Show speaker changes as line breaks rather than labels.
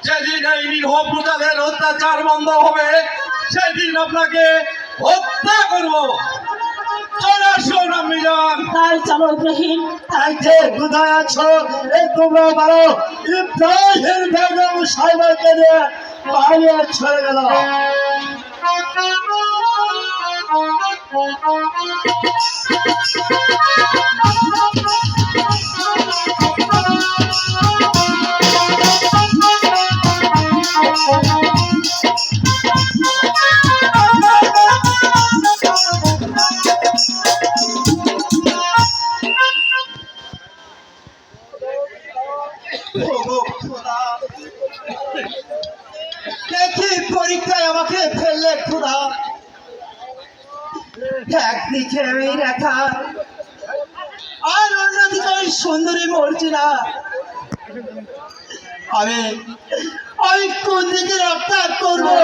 যেদিন এই নিরীহ প্রজাদের অত্যাচার বন্ধ হবে সেদিন আপনাকে হত্যা করব। চলে আসুন আপনি যান।
তাই চলো ইব্রাহিম।
তাই যে কোথায় আছো এই তোমরা পারো ইব্রাহিম বেগম সাহেবকে নিয়ে পালিয়ে চলে গেল। দেখি পরীক্ষায় আমাকে ফেললে খোদা। একদিকে এই রেখা আর অন্যদিকে ওই সুন্দরী মর্জিনা। আমি কোন দিকে রক্ষা করবো